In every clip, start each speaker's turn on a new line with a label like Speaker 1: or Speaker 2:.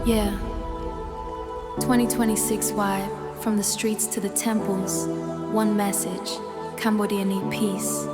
Speaker 1: Yeah. 2026 vibe, from the streets to the temples. One message, Cambodia need peace.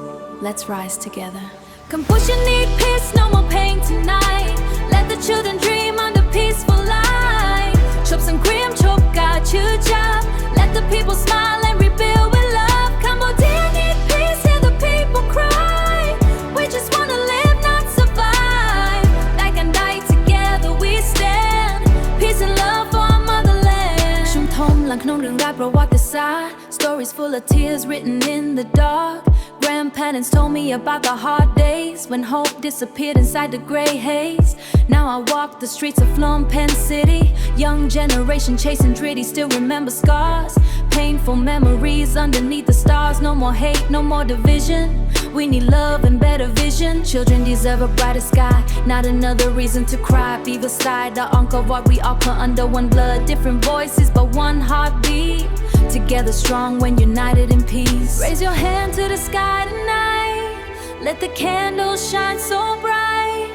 Speaker 1: Let's rise together.
Speaker 2: Cambodia need peace, no more pain tonight. Let the children dream under peaceful light. Chop some cream, chop got you job. Let the people smile and rebuild with love. Cambodia need peace, hear the people cry. We just wanna live, not survive. Like and die together we stand. Peace and love for our motherland. Shum thom lang knong rương rap prawatisat. Stories full of tears written in the dark. Grandparents told me about the hard days when hope disappeared inside the gray haze. Now I walk the streets of Phnom Penh city. Young generation chasing gritty, still remember scars. Painful memories underneath the stars. No more hate, no more division. We need love and better vision. Children deserve a brighter sky, not another reason to cry. Either side, the Angkor Wat, we all put under one blood. Different voices, but one heartbeat. Together strong when united in peace. Raise your hand to the sky tonight. Let the candles shine so bright.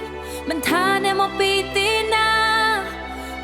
Speaker 2: Mentane mo pitina.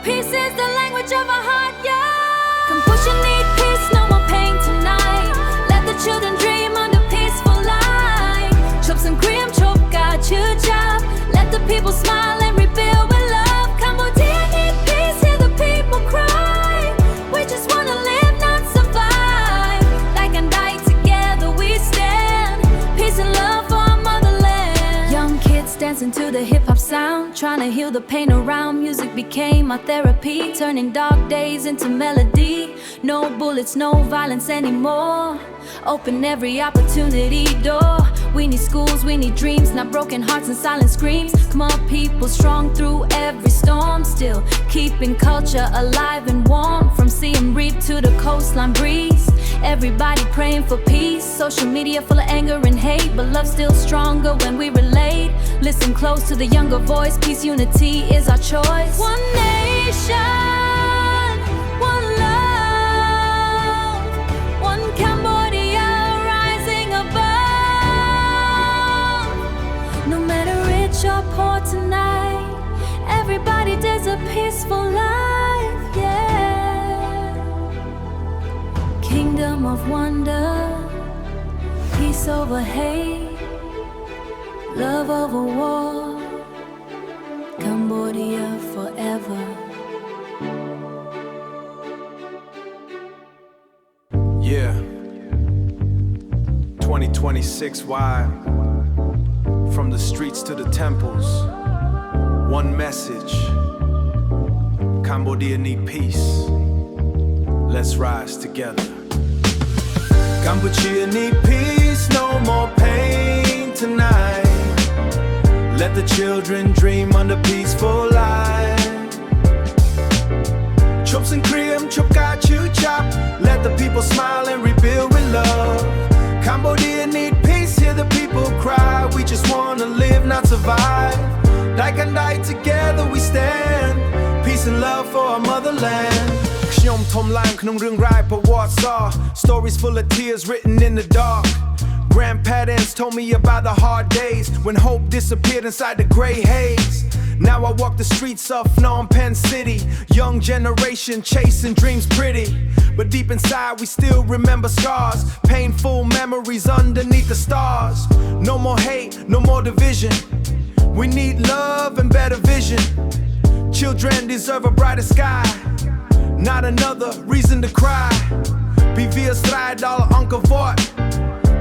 Speaker 2: Peace is the language of our heart, yeah. Cambodia need peace, no more pain tonight. Let the children dream under peaceful light. Chop some cream, chop got you job. Let the people smile and rebuild with love. Cambodia need peace, hear the people cry. We just wanna live, not survive. Like and die together we stand. Peace and love for our motherland. Young kids dancing to the hip hop sound, trying to heal the pain around. Music became our therapy, turning dark days into melody. No bullets, no violence anymore. Open every opportunity door. We need schools, we need dreams, not broken hearts and silent screams. Come on, people, strong through every storm. Still keeping culture alive and warm. From Siem Reap to the coastline breeze. Everybody praying for peace. Social media full of anger and hate, but love still stronger when we relate. Listen close to the younger voice. Peace, unity is our choice. One nation, one love, one Cambodia rising above. No matter rich or poor tonight, everybody deserves a peaceful life, yeah. Kingdom of wonder, peace over hate, love over war, Cambodia forever.
Speaker 3: Yeah, 2026 vibe, from the streets to the temples. One message, Cambodia need peace. Let's rise together. Cambodia need peace, no more pain tonight. Let the children dream under peaceful light. Chops and cream, chop got you chop. Let the people smile and rebuild with love. Cambodia need peace, hear the people cry. We just wanna live, not survive. Like and die together we stand. Peace and love for our motherland. Khnom thom lang knong rương rap prawatisat. Stories full of tears written in the dark. Grandparents told me about the hard days when hope disappeared inside the gray haze. Now I walk the streets of Phnom Penh city. Young generation chasing dreams pretty, but deep inside we still remember scars. Painful memories underneath the stars. No more hate, no more division. We need love and better vision. Children deserve a brighter sky, not another reason to cry. PV strijd al Angkor Wat.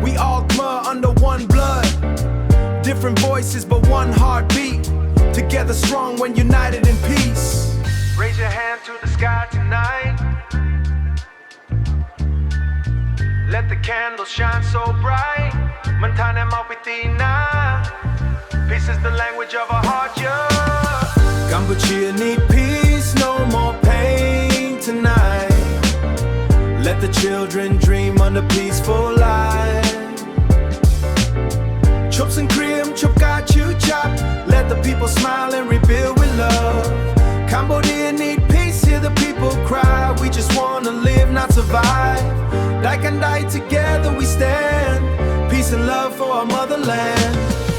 Speaker 3: We all Khmer under one blood. Different voices but one heartbeat. Together strong when united in peace. Raise your hand to the sky tonight. Let the candles shine so bright. Mentane mau pitina. Peace is the language of our heart, yeah. Cambodia need peace, no more pain tonight. Let the children dream under peaceful light. Chops and cream, chop got you chop. Let the people smile and rebuild with love. Cambodia need peace, hear the people cry. We just wanna live, not survive. Like and die together we stand. Peace and love for our motherland.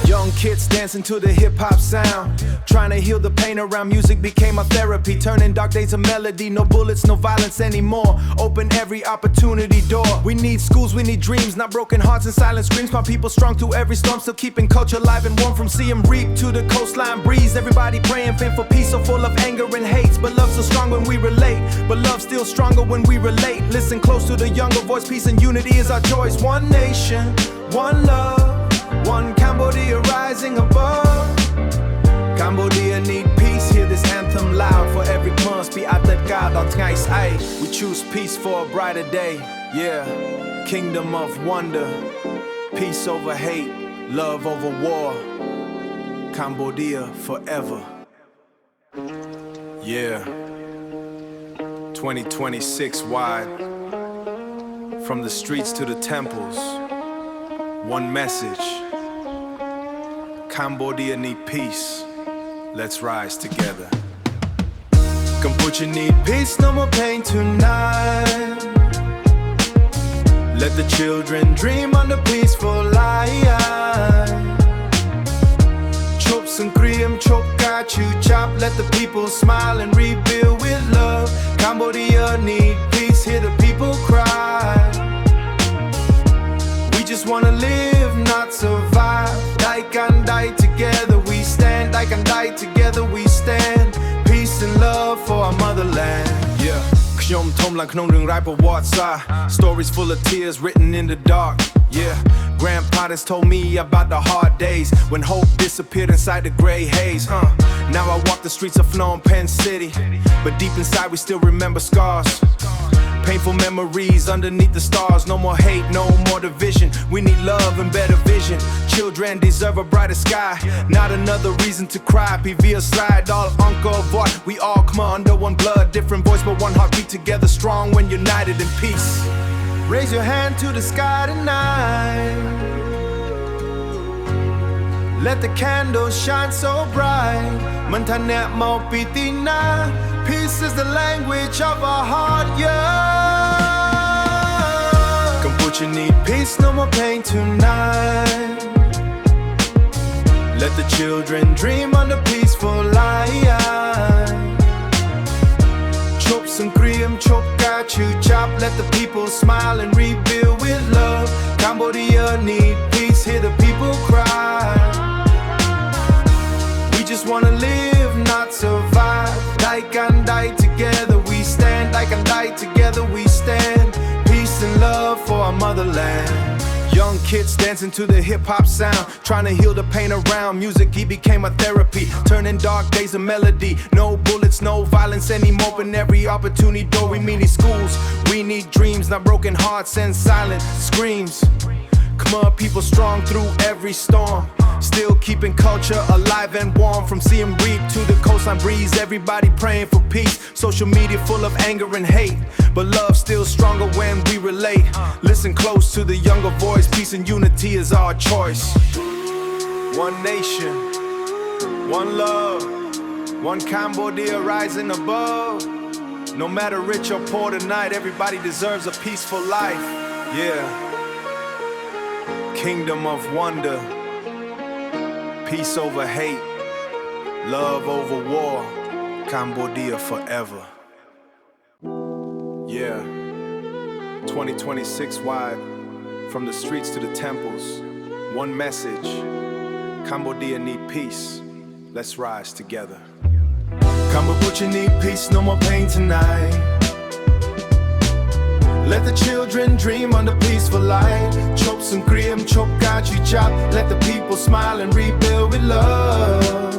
Speaker 3: Young kids dancing to the hip hop sound, trying to heal the pain around music became our therapy. Turning dark days a melody, no bullets, no violence anymore. Open every opportunity door. We need schools, we need dreams, not broken hearts and silent screams. My people strong through every storm, still keeping culture alive and warm. From Siem Reap to the coastline breeze, everybody praying for peace, so full of anger and hate. But love's so strong when we relate, but love's still stronger when we relate. Listen close to the younger voice, peace and unity is our choice. One nation, one love, one Cambodia rising above. Cambodia need peace, hear this anthem loud. For every month be at that God on Ngai Sai. We choose peace for a brighter day. Yeah, kingdom of wonder, peace over hate, love over war. Cambodia forever. Yeah, 2026 wide. From the streets to the temples, one message. Cambodia need peace. Let's rise together. Cambodia need peace, no more pain tonight. Let the children dream under peaceful light. Chops and cream, chop got you chop. Let the people smile and rebuild with love. Cambodia need peace, hear the people cry. We just wanna live, not survive. Die can die together we stand. Die can die together we stand. Peace and love for our motherland. Yeah. ខ្ញុំធំឡើងក្នុងរឿងរ៉ាវប្រវត្តិសាស្ត្រ Stories full of tears written in the dark. Yeah. Grandpa has told me about the hard days when hope disappeared inside the gray haze. Now I walk the streets of Phnom Penh city, but deep inside we still remember scars. Painful memories underneath the stars. No more hate, no more division. We need love and better vision. Children deserve a brighter sky, not another reason to cry. PV aside, all Angkor Wat. We all come under one blood, different voice but one heart. Beat together strong when united in peace. Raise your hand to the sky tonight. Let the candles shine so bright. Mantanet mo pitina. Peace is the language of our heart, yeah. Cambodia need peace, no more pain tonight. Let the children dream under peaceful light. Chops and cream, chop got you chop. Let the people smile and rebuild with love. Cambodia need peace, hear the people cry. We just wanna live, not survive. Die can die together we stand. Die can die together we stand. Peace and love for our motherland. Young kids dancing to the hip hop sound, trying to heal the pain around music. He became a therapy, turning dark days a melody. No bullets, no violence anymore. Open every opportunity door. We need schools, we need dreams, not broken hearts and silent screams. Khmer people strong through every storm, still keeping culture alive and warm. From Siem Reap to the coastline breeze, everybody praying for peace. Social media full of anger and hate, but love still stronger when we relate. Listen close to the younger voice, peace and unity is our choice. One nation, one love, one Cambodia rising above. No matter rich or poor tonight, everybody deserves a peaceful life. Yeah. Kingdom of wonder, peace over hate, love over war. Cambodia forever. Yeah. 2026 wide. From the streets to the temples, one message. Cambodia need peace. Let's rise together. Cambodia need peace, no more pain tonight. Let the children dream under peaceful light. Chops and cream, chop got you chop. Let the people smile and rebuild with love.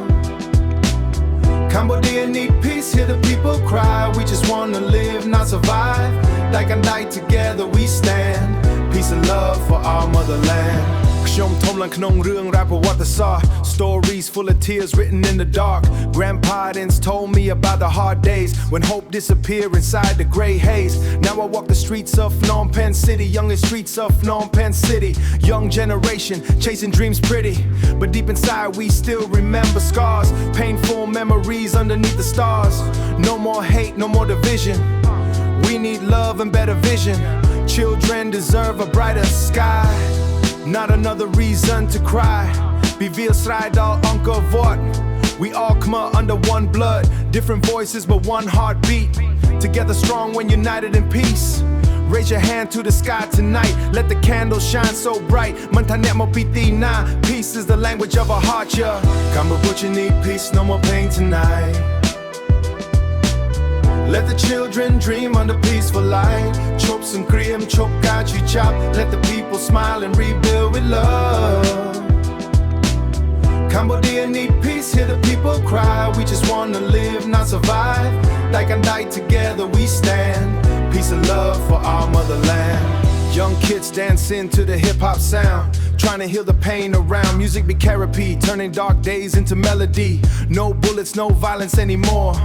Speaker 3: Cambodia need peace, hear the people cry. We just wanna live, not survive. Like and die together we stand. Peace and love for our motherland. ខ្ញុំធំឡើងក្នុងរឿងរ៉ាវប្រវត្តិសាស្ត្រ Stories full of tears written in the dark. Grandpa told me about the hard days when hope disappeared inside the gray haze. Now I walk the streets of Phnom Penh City, youngest streets of Phnom Penh City. Young generation chasing dreams pretty, but deep inside we still remember scars. Painful memories underneath the stars. No more hate, no more division. We need love and better vision. Children deserve a brighter sky. not another reason to cry. Vi vill slide Angkor Wat. We all Khmer under one blood, different voices but one heartbeat. Together strong when united in peace. Raise your hand to the sky tonight. Let the candles shine so bright. Mantanet mo piti na. Peace is the language of our heart, yeah. Cambodia need peace, no more pain tonight. Let the children dream under peaceful light. Chop some cream, chop gachi chop. Let the people smile and rebuild with love. Cambodia need peace, hear the people cry. We just wanna live, not survive. Like and die together we stand. Peace and love for our motherland. Young kids dancing to the hip hop sound, trying to heal the pain around. Music be therapy, turning dark days into melody. No bullets, no violence anymore.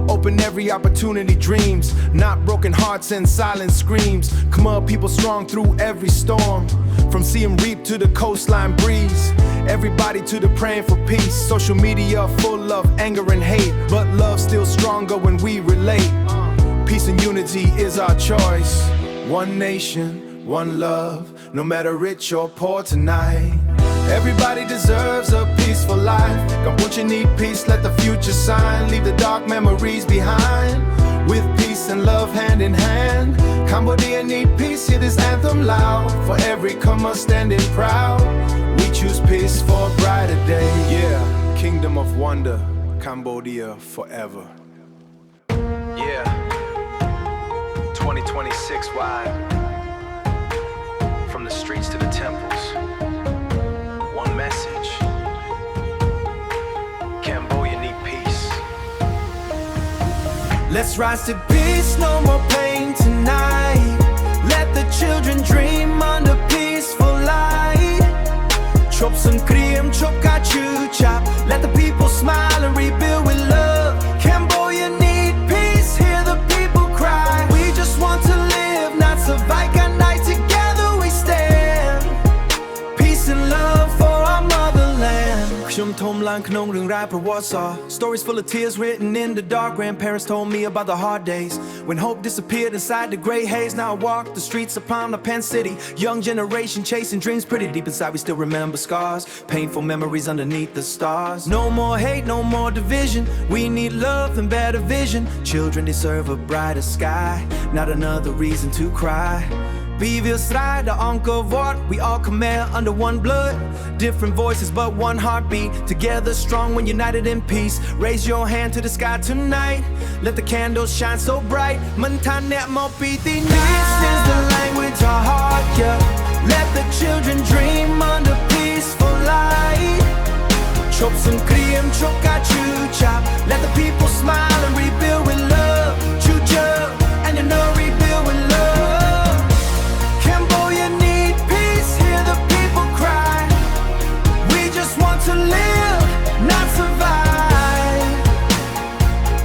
Speaker 3: Open every opportunity, dreams, not broken hearts and silent screams. Khmer people strong through every storm. From Siem Reap to the coastline breeze. Everybody to the praying for peace. Social media full of anger and hate, but love still stronger when we relate. Peace and unity is our choice. One nation, one love, no matter rich or poor tonight. Everybody deserves a peaceful life. Cambodia need peace, let the future shine. Leave the dark memories behind. With peace and love hand in hand. Cambodia need peace, hear this anthem loud. For every Khmer standing proud. We choose peace for a brighter day. Yeah, kingdom of wonder, Cambodia forever. Yeah, 2026 wide. From the streets to the temples. One message. Cambodia need peace. Let's rise to peace, no more pain tonight. Let the children dream under peaceful light. Chop some cream, chop kachu chop. Let the people smile and rebuild with love. Cambodia need peace, hear the people cry. We just want to live, not survive. At night together we stand. Peace and love for our motherland. Stories full of tears written in the dark. Grandparents told me about the hard days when hope disappeared inside the gray haze. Now I walk the streets of Phnom Penh city. Young generation chasing dreams pretty deep inside. We still remember scars, painful memories underneath the stars. No more hate, no more division. We need love and better vision. Children deserve a brighter sky, not another reason to cry. Vi vill slide Angkor Wat. We all Khmer under one blood, different voices but one heartbeat. Together strong when united in peace. Raise your hand to the sky tonight. Let the candles shine so bright. Mantanet mo piti na. Peace is the language our heart, yeah. Let the children dream under peaceful light. Chop some cream, chop kachu chop. Let the people smile and rebuild with love. Choo choo, and you know rebuild with love. Cambodia need peace, hear the people cry. We just want to live, not survive.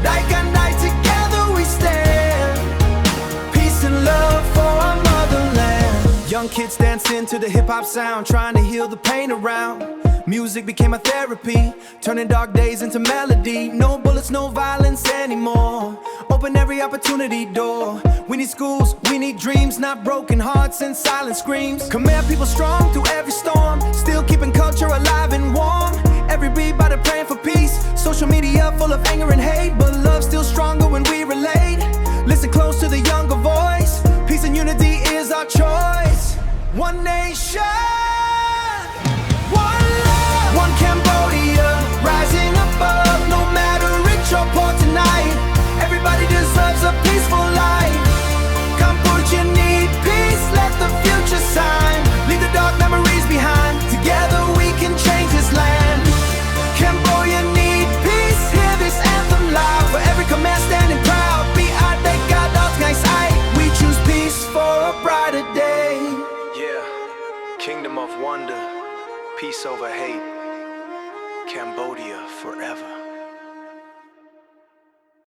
Speaker 3: Like and night together we stand. Peace and love for our motherland. Young kids dancing to the hip hop sound, trying to heal the pain around. Music became a therapy, turning dark days into melody. No bullets, no violence anymore. Open every opportunity door. We need schools, we need dreams, not broken hearts and silent screams. Khmer people strong through every storm, still keeping culture alive and warm. Everybody praying for peace. Social media full of anger and hate, but love still stronger when we relate. Listen close to the younger voice. Peace and unity is our choice. One nation, one Cambodia, rising above, no matter rich or poor tonight. Everybody deserves a peaceful life. Cambodia need peace, let the future shine. Leave the dark memories behind. Together we can change this land. Cambodia need peace, hear this anthem loud. For every Khmer standing proud, be our day, God, we choose peace for a brighter day. Yeah, kingdom of wonder, peace over hate. Cambodia forever.